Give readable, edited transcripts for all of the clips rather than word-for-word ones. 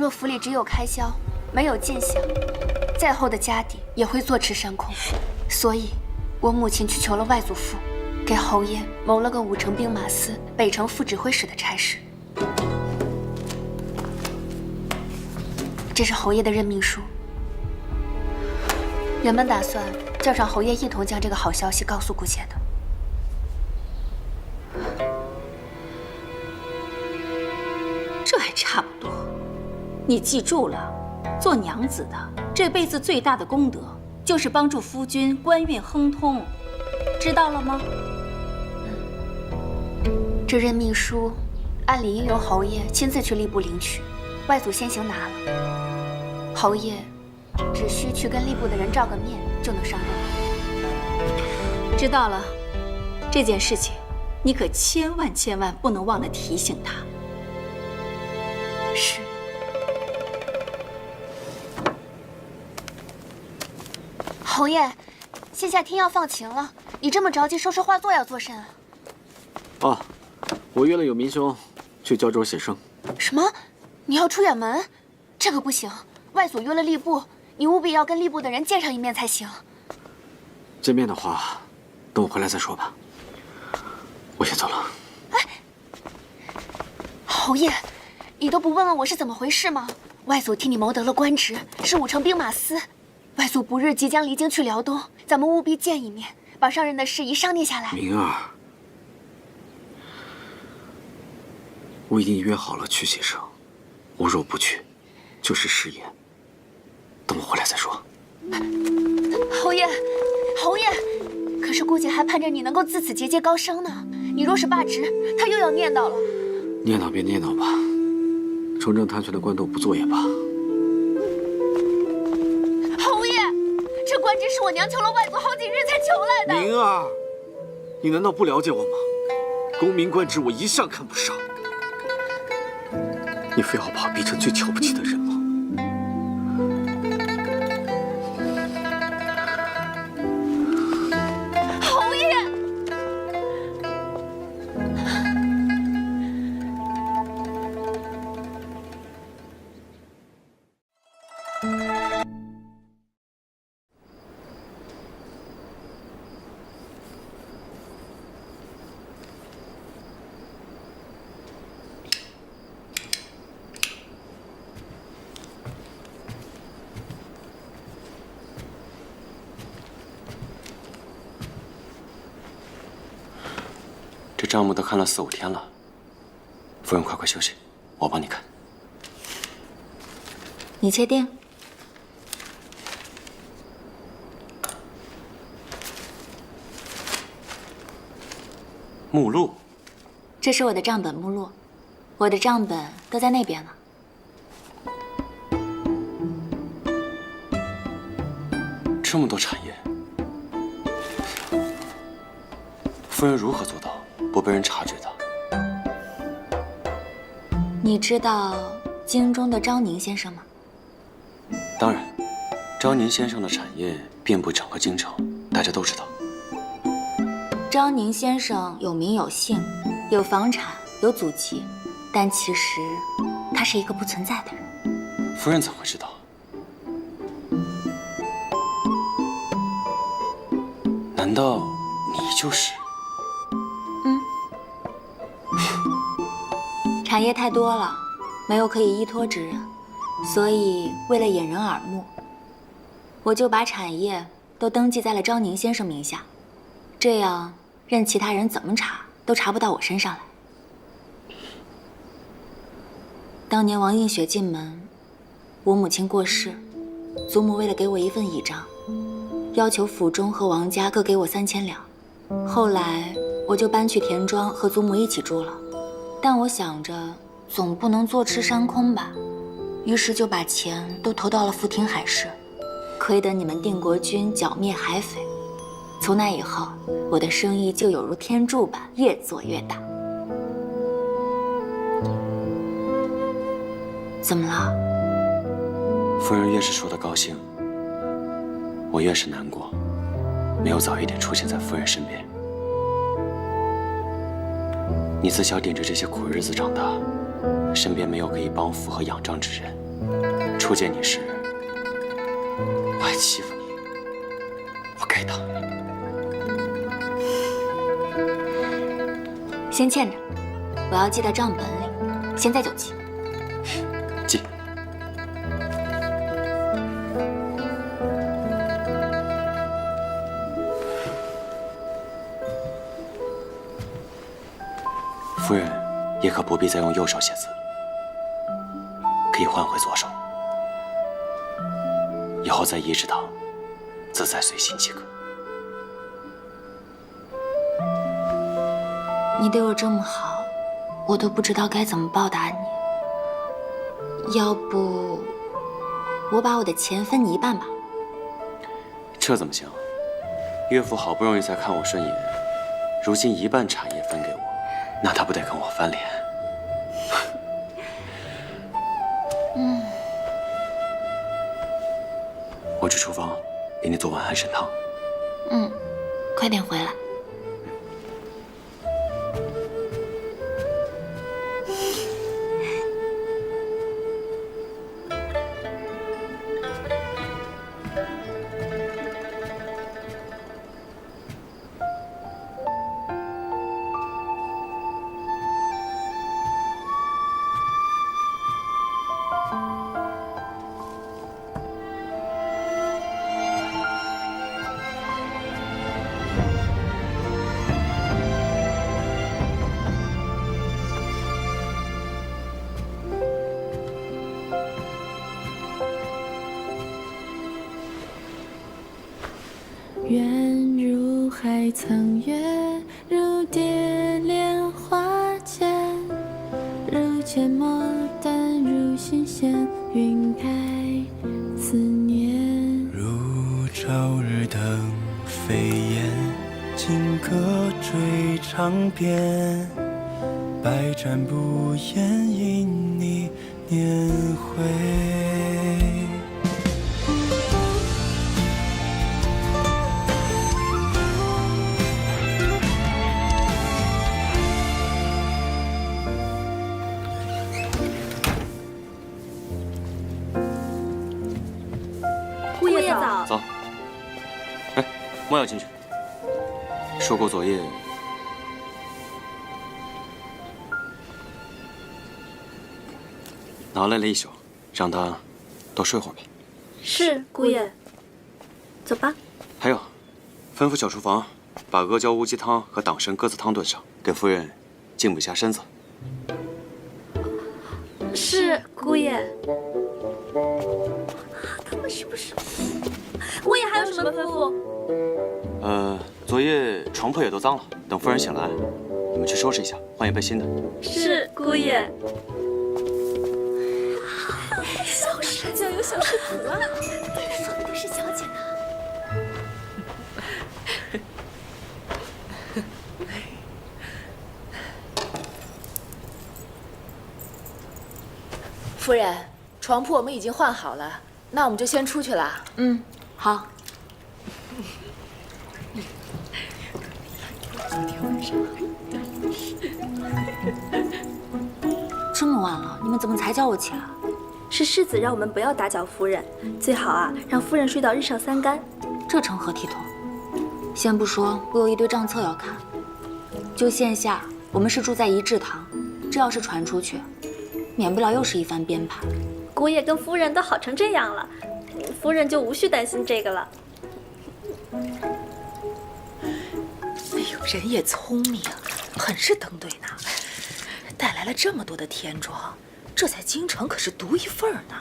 若府里只有开销，没有进项，再厚的家底也会坐吃山空。所以，我母亲去求了外祖父，给侯爷谋了个5城兵马司北城副指挥使的差事。这是侯爷的任命书。人们打算叫上侯爷一同将这个好消息告诉顾姐的。这还差不多。你记住了，做娘子的这辈子最大的功德就是帮助夫君官运亨通，知道了吗？这任命书，按理应由侯爷亲自去吏部领取，外祖先行拿了。侯爷只需去跟吏部的人照个面，就能上任了。知道了，这件事情你可千万不能忘了提醒他。是。侯爷，现下天要放晴了，你这么着急收拾画作要做甚啊？哦，我约了有民兄去胶州写生。什么？你要出远门？这可不行，外祖约了吏部，你务必要跟吏部的人见上一面才行。见面的话，等我回来再说吧。我先走了。哎，侯爷，你都不问问我是怎么回事吗？外祖替你谋得了官职，是5城兵马司。外祖不日即将离京去辽东，咱们务必见一面，把上任的事宜商定下来。明儿，我已经约好了去写生，我若不去，就是食言。等我回来再说。侯爷，侯爷，可是姑姐还盼着你能够自此节节高升呢。你若是罢职，她又要念叨了。念叨便念叨吧，重政贪权的官都不做也罢。侯爷，这官职是我娘求了外祖好几日才求来的。明儿，你难道不了解我吗？功名官职我一向看不上，你非要把我逼成最瞧不起的人吗？侯爷，这账目都看了4、5天了，夫人快休息，我帮你看。你确定？目录，这是我的账本目录，我的账本都在那边呢。这么多产业，夫人如何做到不被人察觉的？你知道京中的昭宁先生吗？当然，昭宁先生的产业遍布整个京城，大家都知道。昭宁先生有名有姓，有房产，有祖籍，但其实他是一个不存在的人。夫人怎会知道？难道你就是？产业太多了，没有可以依托之人，所以为了掩人耳目，我就把产业都登记在了昭宁先生名下，这样任其他人怎么查都查不到我身上来。当年王映雪进门，我母亲过世，祖母为了给我一份倚仗，要求府中和王家各给我3000两。后来我就搬去田庄和祖母一起住了，但我想着总不能坐吃山空吧，于是就把钱都投到了富亭海市，亏得你们定国君剿灭海匪。从那以后，我的生意就有如天柱般越做越大。怎么了？夫人越是说得高兴，我越是难过，没有早一点出现在夫人身边。你自小顶着这些苦日子长大，身边没有可以帮扶和仰仗之人，初见你时，我还欺负你，我该打你。先欠着，我要记在账本里，现在就记。记。夫人也可不必再用右手写字，可以换回左手。以后在仪式堂，自在随心即可。你对我这么好，我都不知道该怎么报答你。要不，我把我的钱分你一半吧？这怎么行？岳父好不容易才看我顺眼，如今一半产业分给我，那他不得跟我翻脸？我去厨房给你做碗安神汤。快点回来。缘如海苍月，如蝶莲花间，如阡陌淡如心弦，晕开思念。如朝日等飞燕，金戈追长鞭，百战不厌，因你年回。姑爷早。走。哎，莫要进去。说过昨夜，劳累了一宿，让他多睡会儿吧。是姑爷。走吧。还有，吩咐小厨房把阿胶乌鸡汤和党参鸽子汤炖上，给夫人静补一下身子。是姑爷。他们是不是？姑爷还有什么吩咐？昨夜床铺也都脏了，等夫人醒来，你们去收拾一下，换一被新的。是姑爷。小使就有小使徒啊！说的都是小姐呢。夫人，床铺我们已经换好了，那我们就先出去了。好。这么晚了，你们怎么才叫我起来？是世子让我们不要打搅夫人，最好啊让夫人睡到日上三竿。这成何体统？先不说，我有一堆账册要看。就线下，我们是住在仪制堂，这要是传出去，免不了又是一番编排。姑爷跟夫人都好成这样了，夫人就无需担心这个了。哎呦，人也聪明，很是登对呢，带来了这么多的天妆，这在京城可是独一份呢。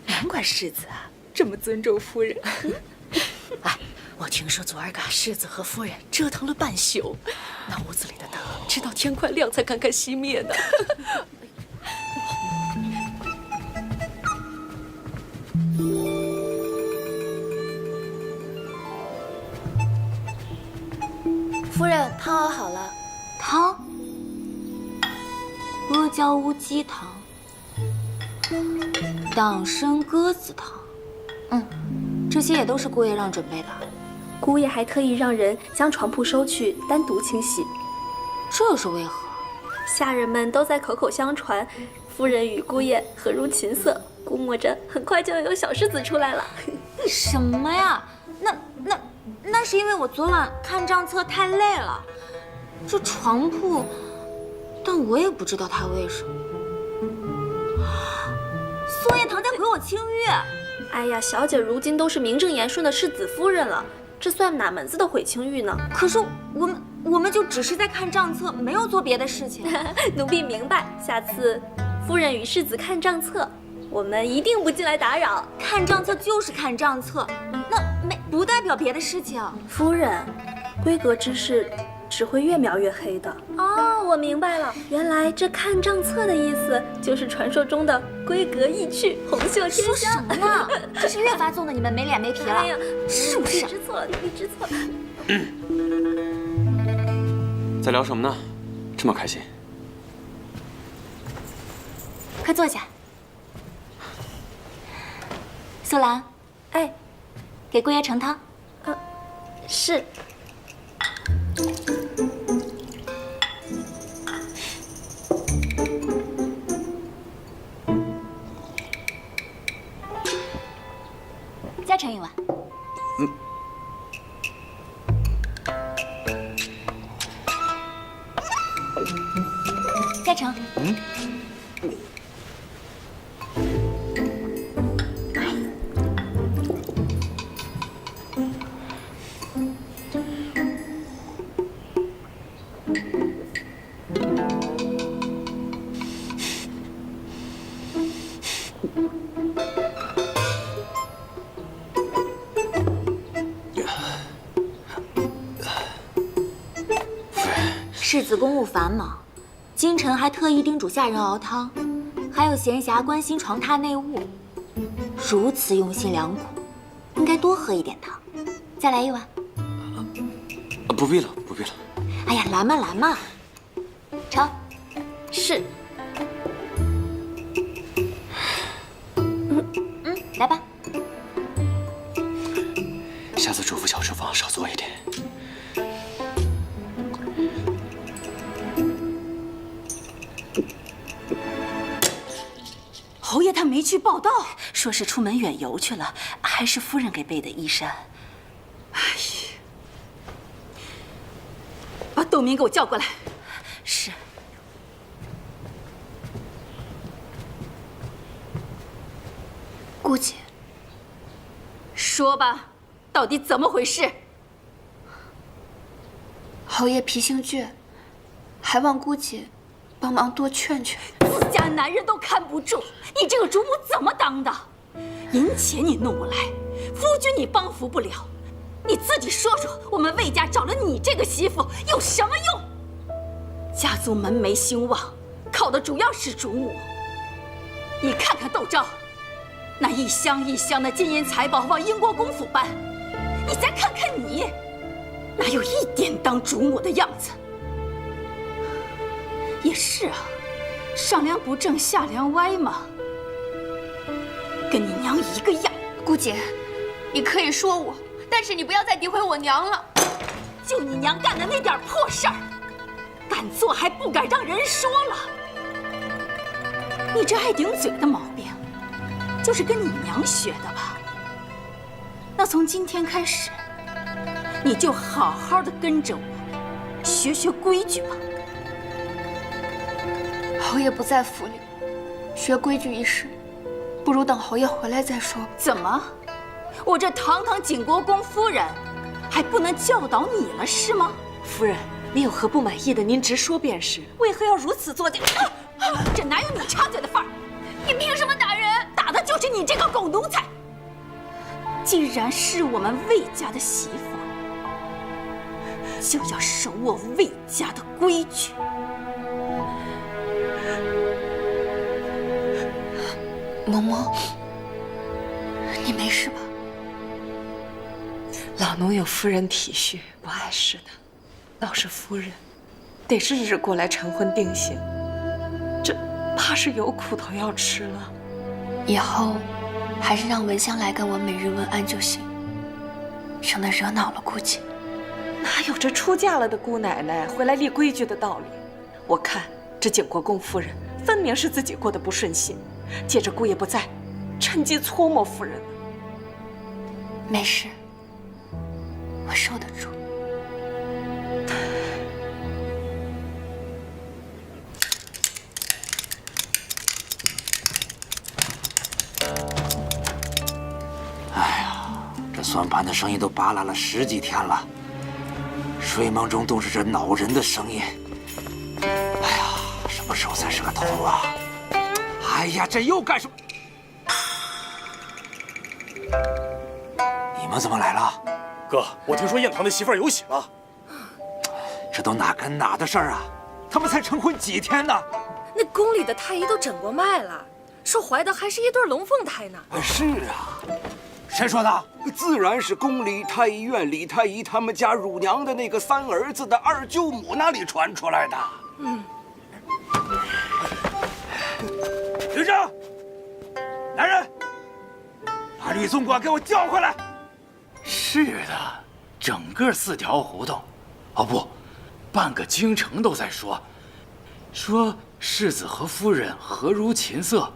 难怪世子啊这么尊重夫人。哎，我听说昨儿个世子和夫人折腾了半宿，那屋子里的灯直到天快亮才敢敢熄灭呢。夫人，汤熬好了。汤，阿胶乌鸡汤，党参鸽子汤。这些也都是姑爷让准备的。姑爷还特意让人将床铺收去，单独清洗。这又是为何？下人们都在口口相传，夫人与姑爷和如琴瑟，估摸着很快就有小世子出来了。什么呀？那是因为我昨晚看账册太累了。这床铺，但我也不知道它为什么。宋叶堂在回我清誉。哎呀，小姐如今都是名正言顺的世子夫人了，这算哪门子的毁清誉呢？可是我们就只是在看账册，没有做别的事情。奴婢明白，下次夫人与世子看账册，我们一定不进来打扰。看账册就是看账册，那不代表别的事情。夫人，闺阁之事只会越描越黑的。哦，我明白了，原来这看账册的意思就是传说中的闺阁易去，红袖添香。说什么呢？这是越发纵得你们没脸没皮了，哎呀，是不是？奴婢知错了，奴婢知错了。在聊什么呢？这么开心？快坐下。素兰，哎，给姑爷盛汤。是。再盛一碗。再盛。世子公务繁忙，京臣还特意叮嘱下人熬汤，还有闲暇关心床榻内务，如此用心良苦，应该多喝一点汤。再来一碗。不必了，不必了。哎呀，来嘛来嘛，盛。是。来吧。下次嘱咐小厨房少做一点。侯爷他没去报道，说是出门远游去了，还是夫人给备的衣衫。哎呀，把窦明给我叫过来。是。姑姐，说吧，到底怎么回事？侯爷脾性倔，还望姑姐帮忙多劝劝。自家男人都看不住，你这个主母怎么当的？银钱你弄不来，夫君你帮扶不了，你自己说说，我们魏家找了你这个媳妇有什么用？家族门楣兴旺，靠的主要是主母。你看看窦昭，那一箱一箱的金银财宝往英国公府搬，你再看看你，哪有一点当主母的样子？也是啊，上梁不正下梁歪嘛，跟你娘一个样。姑姐，你可以说我，但是你不要再诋毁我娘了。就你娘干的那点破事儿，敢做还不敢让人说了。你这爱顶嘴的毛病，就是跟你娘学的吧？那从今天开始，你就好好的跟着我，学学规矩吧。侯爷不在府里，学规矩一事，不如等侯爷回来再说。怎么，我这堂堂景国公夫人，还不能教导你了是吗？夫人，您有何不满意的，您直说便是。为何要如此作践？这哪有你插嘴的份儿？你凭什么打人？打的就是你这个狗奴才！既然是我们魏家的媳妇，就要守我魏家的规矩。嬷嬷，你没事吧？老奴有夫人体恤，不碍事的。倒是夫人，得日日过来成婚定亲，这怕是有苦头要吃了。以后还是让文香来跟我每日问安就行，省得惹恼了姑姐。哪有这出嫁了的姑奶奶回来立规矩的道理？我看这景国公夫人分明是自己过得不顺心，借着姑爷不在，趁机搓磨夫人呢。没事，我受得住。这算盘的声音都扒拉了10几天了，睡梦中都是这恼人的声音。哎呀，什么时候才是个头啊？哎呀，这又干什么？你们怎么来了？哥，我听说燕堂的媳妇儿有喜了。这都哪跟哪的事儿啊？他们才成婚几天呢？那宫里的太医都诊过脉了，说怀的还是一对龙凤胎呢。是啊，谁说的？自然是宫里太医院李太医他们家乳娘的那个3儿子的2舅母那里传出来的。领着，来人，把吕总管给我叫回来。是的，整个4条胡同，哦不，半个京城都在说世子和夫人和如琴瑟，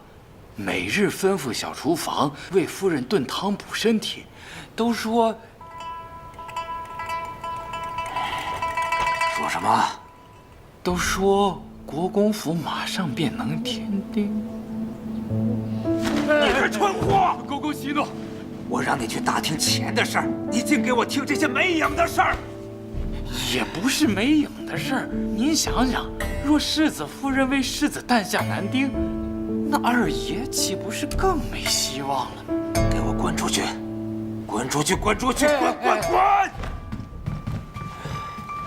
每日吩咐小厨房为夫人炖汤补身体，都说什么？都说国公府马上便能添丁。你是蠢货！公公息怒，我让你去打听钱的事儿，你竟给我听这些没影的事儿。也不是没影的事儿。您想想，若世子夫人为世子诞下男丁，那二爷岂不是更没希望了？给我滚出去！滚出去！滚出去！滚！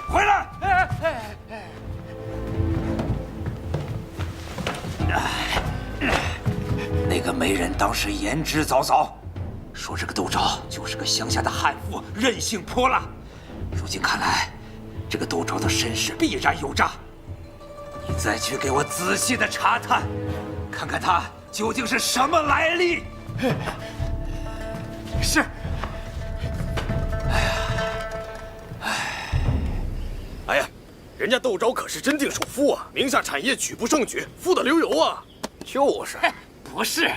回来！那个媒人当时言之凿凿，说这个窦昭就是个乡下的悍妇，任性泼辣。如今看来，这个窦昭的身世必然有诈。你再去给我仔细的查探，看看他究竟是什么来历。是。哎呀，人家窦昭可是真定首富啊，名下产业举不胜举，富得流油啊。就是，不是，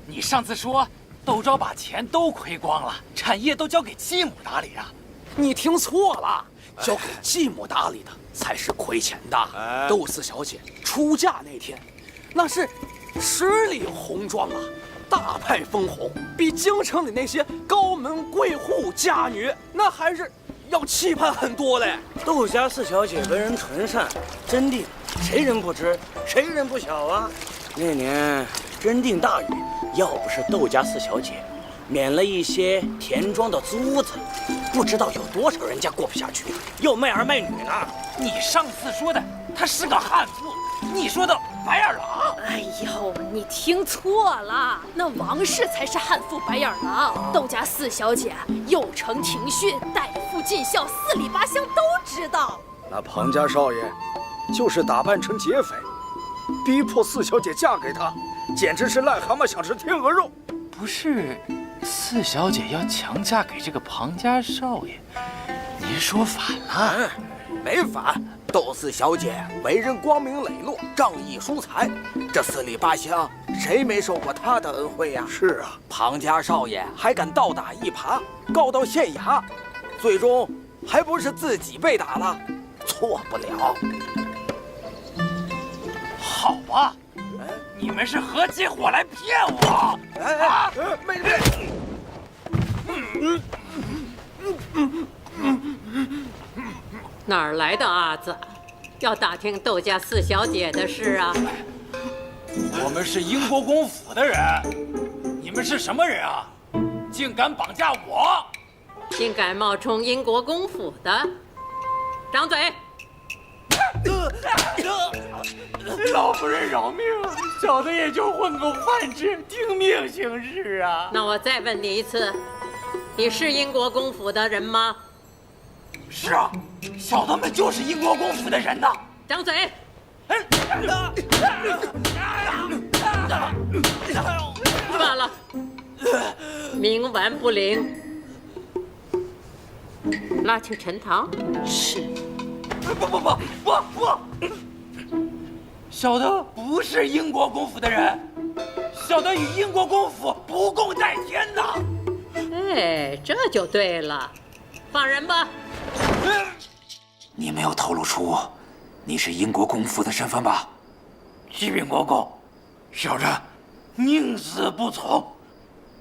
你上次说窦昭把钱都亏光了，产业都交给继母打理啊。你听错了，交给继母打理的才是亏钱的。窦四小姐出嫁那天，那是10里红妆啊，大派封红，比京城里那些高门贵户嫁女那还是要气派很多嘞。窦家4小姐为人纯善，真定谁人不知，谁人不晓啊？那年真定大雨，要不是窦家4小姐免了一些田庄的租子，不知道有多少人家过不下去，又卖儿卖女呢。你上次说的他是个悍妇，你说的白眼狼。哎呦，你听错了，那王氏才是悍妇白眼狼。窦家4小姐幼承庭训，代父尽孝，4里8乡都知道。那庞家少爷就是打扮成劫匪，逼迫4小姐嫁给他，简直是癞蛤蟆想吃天鹅肉。不是，4小姐要强嫁给这个庞家少爷，您说反了。没反，窦4小姐为人光明磊落，仗义疏财，这4里8乡谁没受过她的恩惠呀？是啊，庞家少爷还敢倒打一耙，告到县衙，最终还不是自己被打了？错不了。好啊，你们是合起伙来骗我！哪儿来的阿子，要打听窦家4小姐的事啊？我们是英国公府的人，你们是什么人啊？竟敢绑架我！竟敢冒充英国公府的，张嘴！老夫人饶命，小的也就混口饭吃，听命行事啊。那我再问你一次，你是英国公府的人吗？是啊，小的们就是英国公府的人呐。张嘴！罢了，冥顽不灵。拉去陈塘。是。不，小的不是英国公府的人，小的与英国公府不共戴天呐！哎，这就对了，放人吧。你没有透露出你是英国公府的身份吧？启禀国公，小人宁死不从，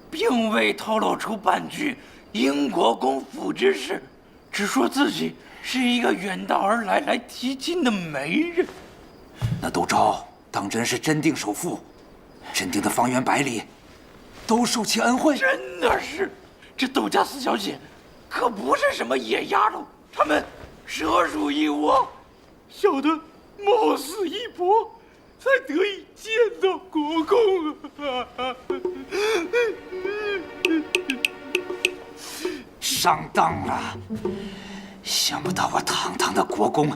并未透露出半句英国公府之事，只说自己是一个远道而来提亲的媒人。那窦昭当真是真定首富，真定的方圆百里都受其恩惠？真的是，这窦家四小姐可不是什么野丫头，她们蛇鼠一窝，小的冒死一搏，才得以见到国公啊！上当了！想不到我堂堂的国公，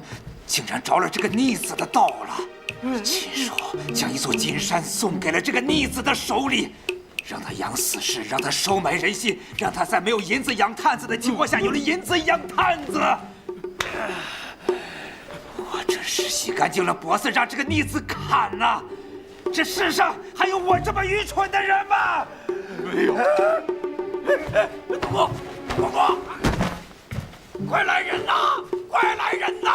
竟然着了这个逆子的道了。亲手将一座金山送给了这个逆子的手里，让他养死士，让他收买人心，让他在没有银子养探子的情况下，有了银子养探子。我真是洗干净了脖子，让这个逆子砍呐！这世上还有我这么愚蠢的人吗？没有。国公，快来人呐！快来人呐！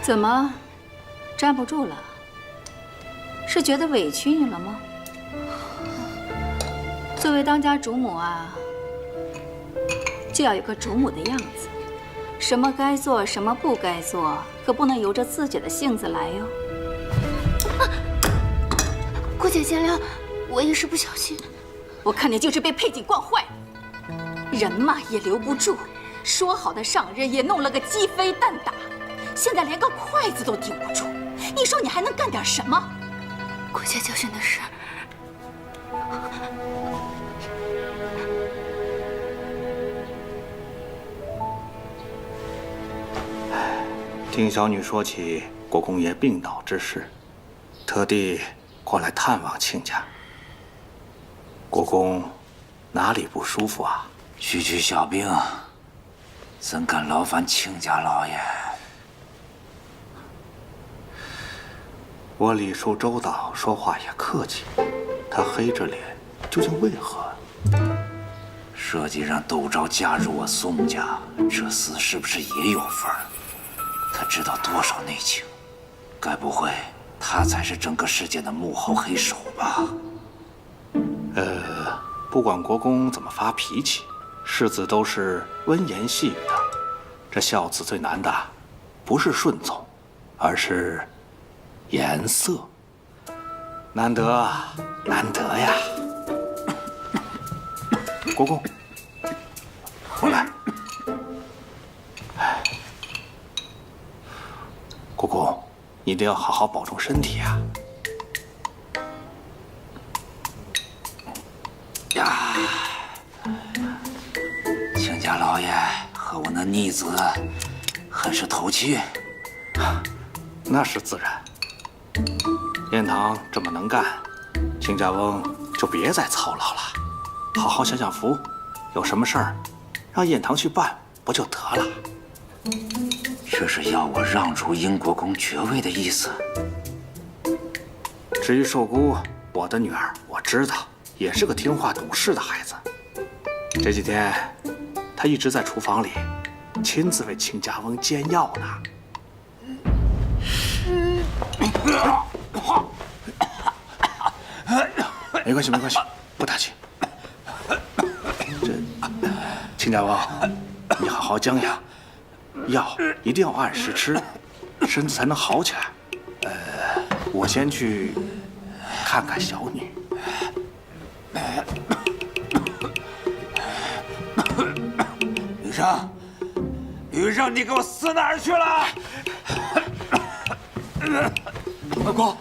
怎么，站不住了？是觉得委屈你了吗？作为当家主母啊，就要有个主母的样子，什么该做，什么不该做，可不能由着自己的性子来哟。姑姐见谅，我也是不小心。我看你就是被佩锦惯坏了，人嘛也留不住，说好的上任也弄了个鸡飞蛋打。现在连个筷子都顶不住，你说你还能干点什么？姑姐教训的是，听小女说起国公爷病倒之事，特地过来探望亲家。国公哪里不舒服啊？区区小病，怎敢劳烦亲家老爷？我礼数周到，说话也客气，他黑着脸，究竟为何？设计让窦昭嫁入我宋家，这厮是不是也有份儿？他知道多少内情？该不会他才是整个事件的幕后黑手吧？不管国公怎么发脾气，世子都是温言细语的。这孝子最难的，不是顺从，而是颜色。难得啊，难得呀！国公，过来。国公，你一定要好好保重身体啊！呀，亲家老爷和我那逆子很是投契。那是自然。燕堂这么能干，亲家翁就别再操劳了，好好享享福。有什么事儿，让燕堂去办不就得了？这是要我让出英国公爵位的意思。至于寿姑，我的女儿，我知道，也是个听话懂事的孩子。这几天，她一直在厨房里，亲自为亲家翁煎药呢。没关系，没关系，不打紧。这，亲家翁，你好好将养，药一定要按时吃，身子才能好起来。我先去看看小女。吕生，吕生，你给我死哪儿去了？国公，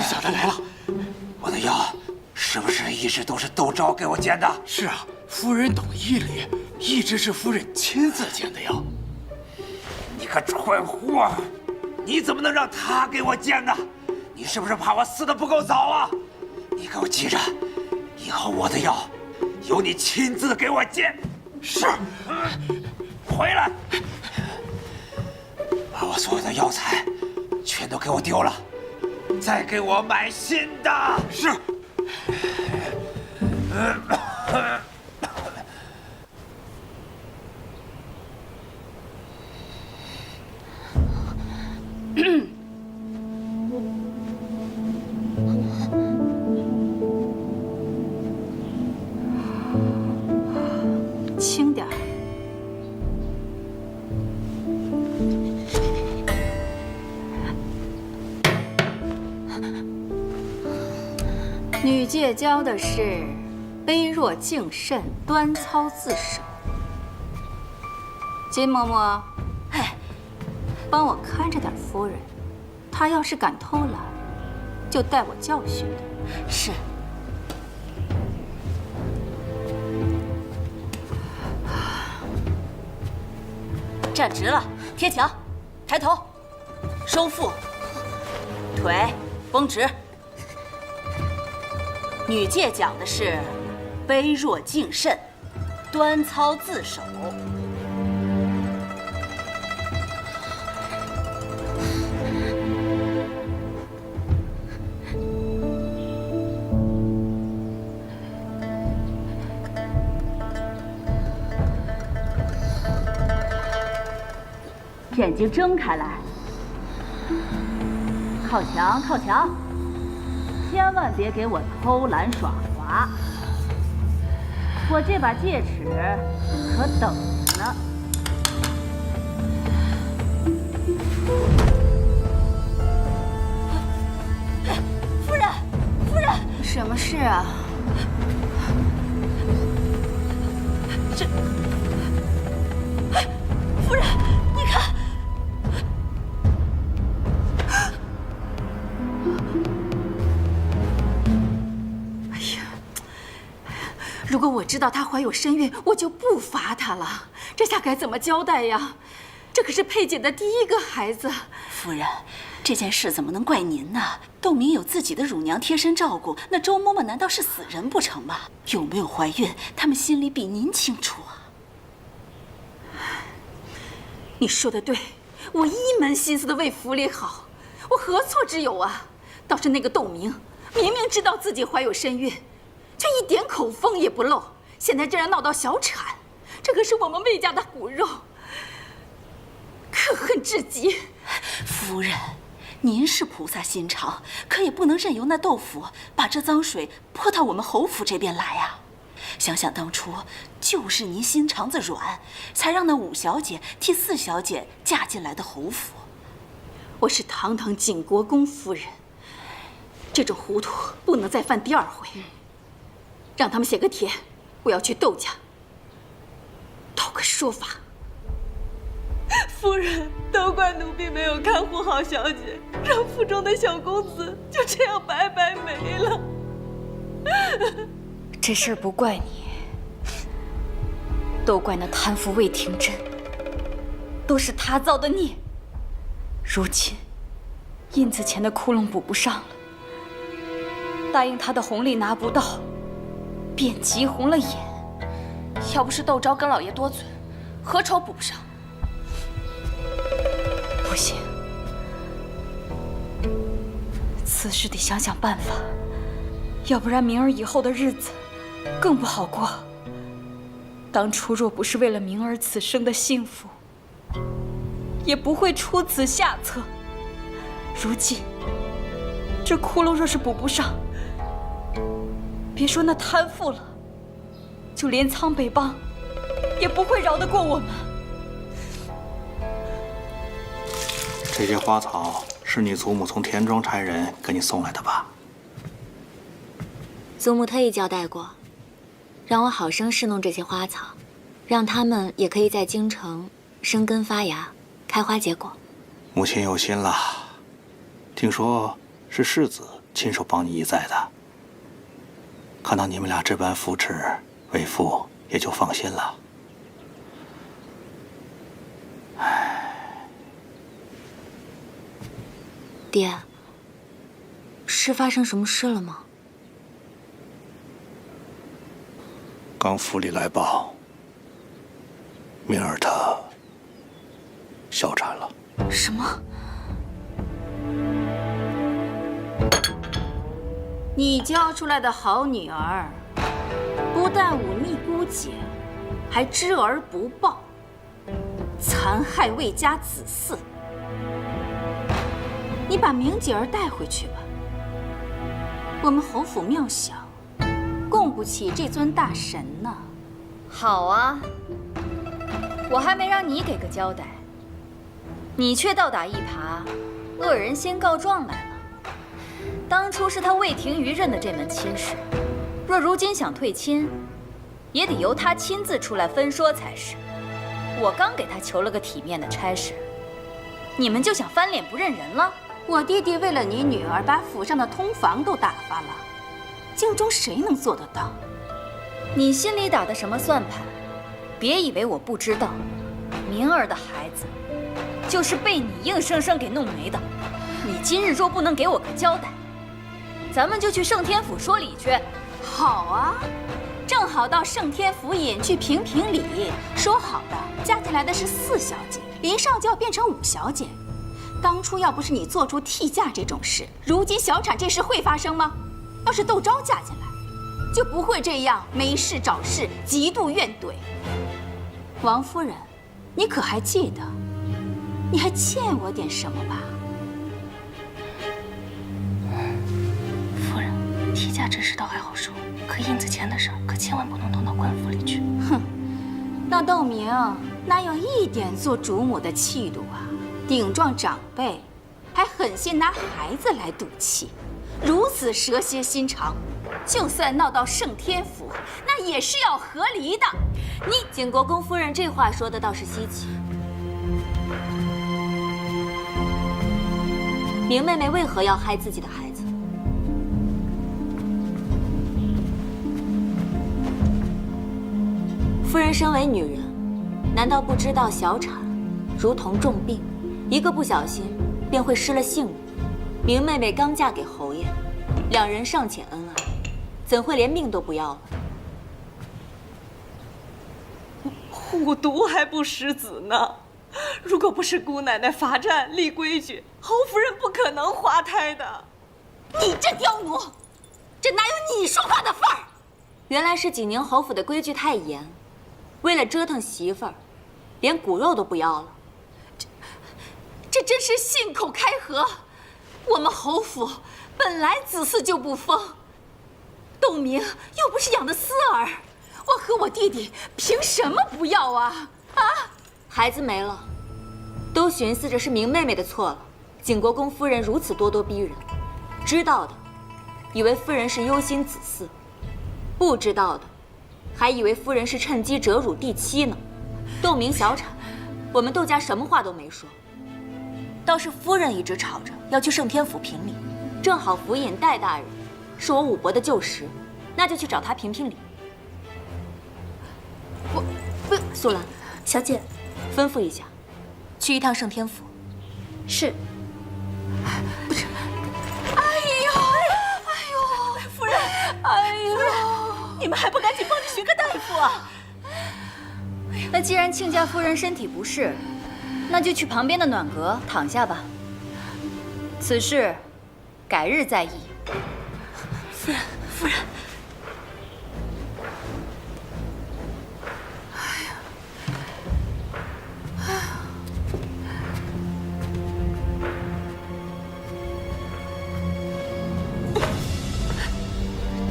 小的来了。我的药是不是一直都是窦昭给我煎的？是啊，夫人懂医理，一直是夫人亲自煎的药。你个蠢货，你怎么能让他给我煎呢？你是不是怕我死得不够早啊？你给我记着，以后我的药由你亲自给我煎。是。回来，把我所有的药材全都给我丢了，再给我买新的。是。轻点儿。女戒教的是卑弱敬慎，端操自守。金嬷嬷，哎，帮我看着点夫人，她要是敢偷懒，就带我教训她。是。站直了，贴墙，抬头，收腹，腿绷直。女戒讲的是卑弱敬慎，端操自守。眼睛睁开来，靠墙，靠墙，千万别给我偷懒耍滑。我这把戒尺可等着呢。夫人，夫人，什么事啊？这，夫人，你看。如果我知道她怀有身孕，我就不罚她了。这下该怎么交代呀？这可是佩姐的第一个孩子。夫人，这件事怎么能怪您呢？窦明有自己的乳娘贴身照顾，那周嬷嬷难道是死人不成吗？有没有怀孕，他们心里比您清楚啊。你说的对，我一门心思的为府里好，我何错之有啊？倒是那个窦明，明明知道自己怀有身孕，却一点口风也不漏，现在竟然闹到小产，这可是我们魏家的骨肉，可恨至极。夫人，您是菩萨心肠，可也不能任由那窦府把这脏水泼到我们侯府这边来啊！想想当初，就是您心肠子软，才让那5小姐替4小姐嫁进来的侯府。我是堂堂景国公夫人，这种糊涂不能再犯第2回。让他们写个帖，我要去窦家讨个说法。夫人，都怪奴婢没有看护好小姐，让府中的小公子就这样白白没了。这事儿不怪你，都怪那贪腐魏廷珍，都是他造的孽。如今印子钱的窟窿补不上了，答应他的红利拿不到，便急红了眼。要不是窦昭跟老爷多嘴，何愁补不上？不行，此事得想想办法，要不然明儿以后的日子更不好过。当初若不是为了明儿此生的幸福，也不会出此下策。如今这窟窿若是补不上，别说那贪腐了，就连苍北帮也不会饶得过我们。这些花草是你祖母从田庄差人给你送来的吧？祖母特意交代过，让我好生侍弄这些花草，让它们也可以在京城生根发芽，开花结果。母亲有心了，听说是世子亲手帮你一再的，看到你们俩这般扶持，为父也就放心了。爹，是发生什么事了吗？刚府里来报，明儿她小产了。什么？你教出来的好女儿，不但忤逆姑姐，还知而不报，残害魏家子嗣。你把明姐儿带回去吧。我们侯府庙小，供不起这尊大神呢。好啊，我还没让你给个交代，你却倒打一耙，恶人先告状来了。当初是他魏廷瑜认的这门亲事，若如今想退亲，也得由他亲自出来分说才是。我刚给他求了个体面的差事，你们就想翻脸不认人了？我弟弟为了你女儿，把府上的通房都打发了，京中谁能做得到？你心里打的什么算盘？别以为我不知道，明儿的孩子就是被你硬生生给弄没的。你今日若不能给我个交代，咱们就去圣天府说理去。好啊，正好到圣天府尹去评评理。说好的，嫁进来的是4小姐，临上就要变成5小姐。当初要不是你做出替嫁这种事，如今小产这事会发生吗？要是窦昭嫁进来，就不会这样没事找事，极度怨怼。王夫人，你可还记得，你还欠我点什么吧？夫人，替嫁之事倒还好说，可印子钱的事可千万不能动到官府里去。哼，那窦明哪有一点做主母的气度啊？顶撞长辈，还狠心拿孩子来赌气，如此蛇蝎心肠，就算闹到圣天府，那也是要和离的。你景国公夫人这话说的倒是稀奇。明妹妹为何要害自己的孩子？夫人身为女人，难道不知道小产如同重病？一个不小心便会失了性命。明妹妹刚嫁给侯爷，两人尚且恩爱，怎会连命都不要了？虎毒还不食子呢。如果不是姑奶奶罚站立规矩，侯夫人不可能滑胎的。你这刁奴，这哪有你说话的份儿？原来是景宁侯府的规矩太严，为了折腾媳妇儿，连骨肉都不要了。这真是信口开河！我们侯府本来子嗣就不丰，窦明又不是养的私儿，我和我弟弟凭什么不要啊？啊！孩子没了，都寻思着是明妹妹的错了。景国公夫人如此咄咄逼人，知道的以为夫人是忧心子嗣，不知道的还以为夫人是趁机折辱弟妻呢。窦明小产，我们窦家什么话都没说。倒是夫人一直吵着要去圣天府评理，正好府尹戴大人是我武伯的旧识，那就去找他评评理。苏兰，小姐，吩咐一下，去一趟圣天府。是。不是。哎呦，夫人，哎呦，你们还不赶紧帮着寻个大夫啊！那既然亲家夫人身体不适，那就去旁边的暖阁躺下吧。此事改日再议。夫人，夫人。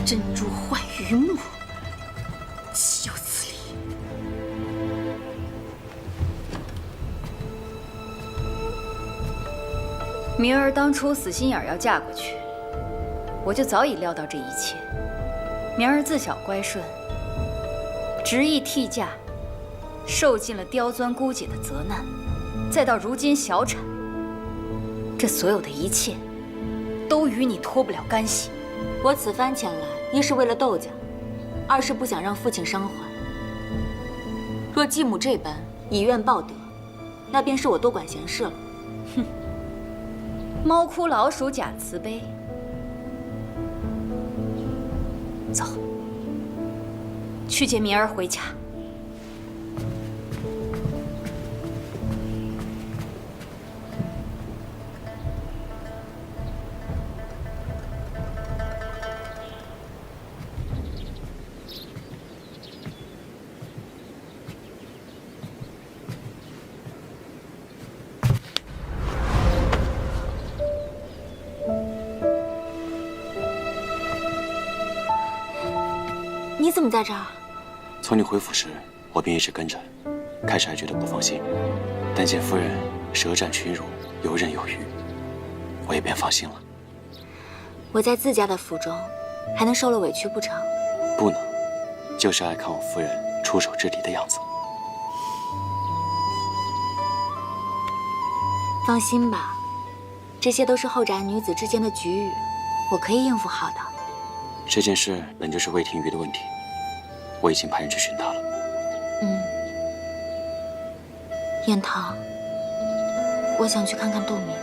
珍珠换榆木，岂有此理！明儿当初死心眼要嫁过去，我就早已料到这一切。明儿自小乖顺，执意替嫁，受尽了刁钻姑姐的责难，再到如今小产，这所有的一切，都与你脱不了干系。我此番前来，一是为了窦家，二是不想让父亲伤怀。若继母这般以怨报德，那便是我多管闲事了。哼，猫哭老鼠假慈悲。走，去去接明儿回家。你怎么在这儿？从你回府时，我便一直跟着，开始还觉得不放心，但见夫人舌战群儒，游刃有余，我也便放心了。我在自家的府中，还能受了委屈不成？不能，就是爱看我夫人出手之敌的样子。放心吧，这些都是后宅女子之间的局语，我可以应付好的。这件事本就是魏廷瑜的问题，我已经派人去寻他了。燕棠，我想去看看杜明。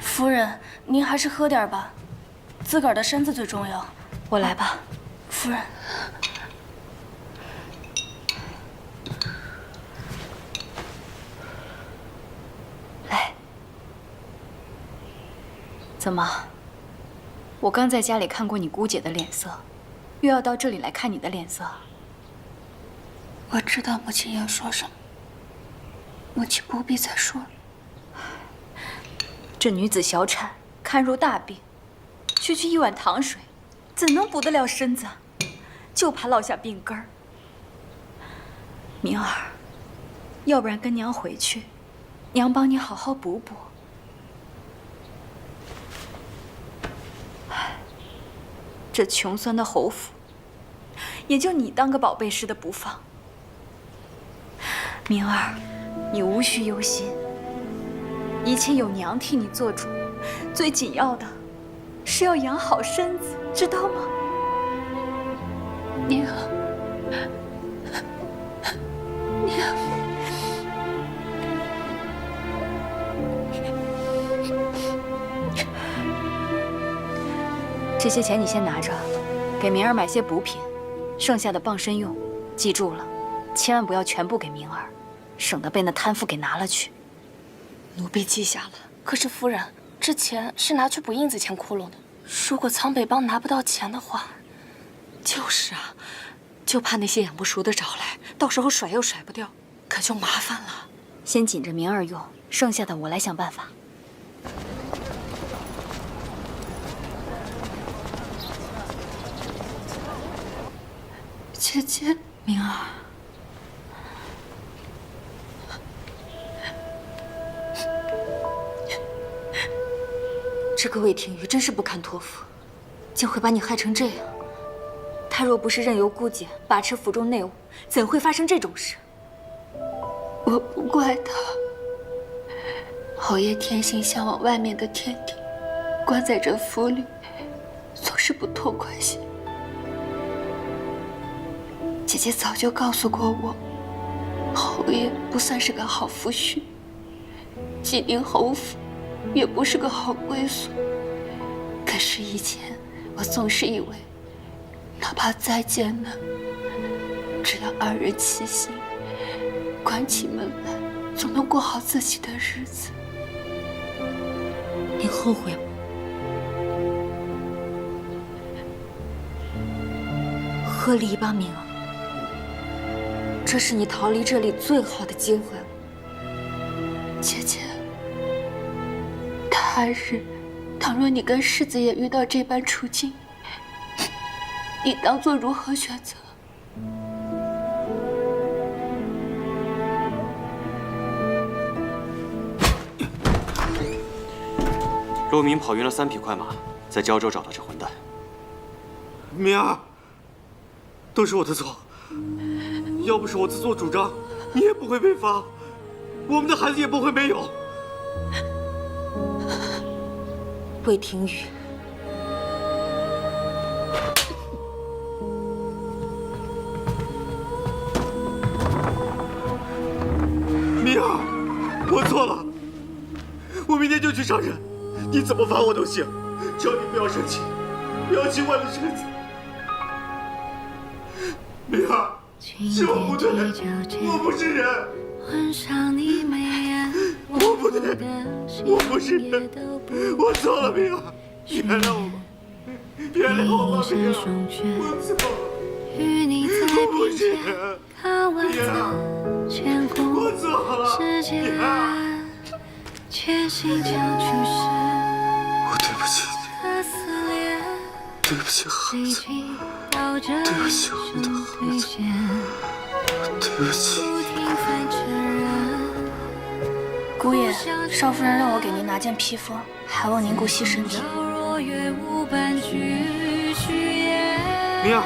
夫人，您还是喝点吧，自个儿的身子最重要。我来吧，夫人。来，怎么？我刚在家里看过你姑姐的脸色，又要到这里来看你的脸色？我知道母亲要说什么，母亲不必再说了。这女子小产，堪入大病，区区一碗糖水，怎能补得了身子？就怕落下病根儿。明儿，要不然跟娘回去，娘帮你好好补补。这穷酸的侯府，也就你当个宝贝似的不放。明儿，你无需忧心，一切有娘替你做主。最紧要的，是要养好身子，知道吗？娘，娘。这些钱你先拿着，给明儿买些补品，剩下的傍身用。记住了，千万不要全部给明儿，省得被那贪妇给拿了去。奴婢记下了。可是夫人，这钱是拿去补印子钱窟窿的。如果苍北帮拿不到钱的话，就是啊，就怕那些养不熟的找来，到时候甩又甩不掉，可就麻烦了。先紧着明儿用，剩下的我来想办法。姐姐，明儿，这个魏廷瑜真是不堪托付，竟会把你害成这样。他若不是任由姑姐把持府中内务，怎会发生这种事？我不怪他。侯爷天性向往外面的天地，关在这府里，总是不痛快些。姐姐早就告诉过我，侯爷不算是个好夫婿，济宁侯府也不是个好归宿。可是以前我总是以为，哪怕再艰难，只要二人齐心，关起门来，总能过好自己的日子。你后悔吗？和离吧，明儿。这是你逃离这里最好的机会了。姐姐，他日倘若你跟世子也遇到这般处境，你当做如何选择？陆明跑晕了3匹快马，在胶州找到这混蛋。明儿，都是我的错。要不是我自作主张，你也不会被罚，我们的孩子也不会没有。魏廷宇，明儿，我错了，我明天就去上任，你怎么罚我都行，求你不要生气，不要气坏了身子。明儿，是我不对，我不是人。我不对，我不是人，我错了，明儿，原谅我吧，原谅我吧，明儿，我错了，我不是人，明儿，我错了，明儿。我对不起你，对不起孩子，对不起我的孩子，对不起。姑爷，少夫人让我给您拿件披风，还望您顾惜身体。明儿，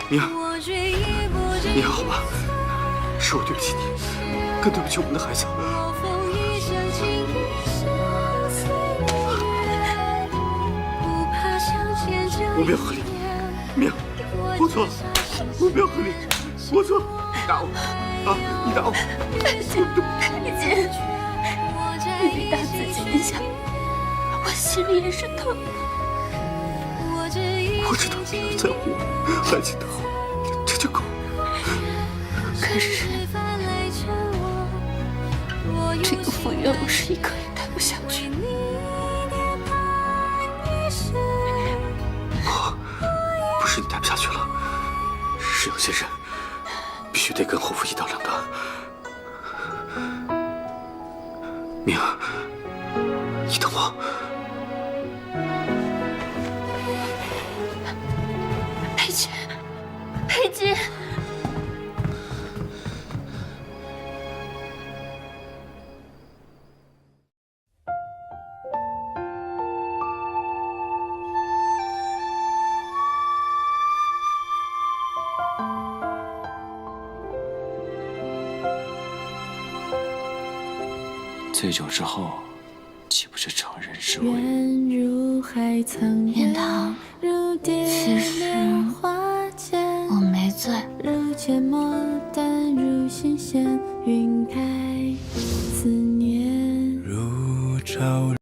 明儿，你还好吧？是我对不起你，更对不起我们的孩子。我不要和你，明儿，我错了，我不要和你，我错了，你打我啊！你打我！太姐，你别打自己一下，我心里也是疼的。我知道你在乎我，孩子的好，这就够了。可是，这个府院我是一刻也待不下去。不是你待不下去了，是有些人必须得跟侯府一刀两断。明儿，你等我。佩姐，佩姐。醉酒之后，岂不是成人之危？燕堂，其实我没醉。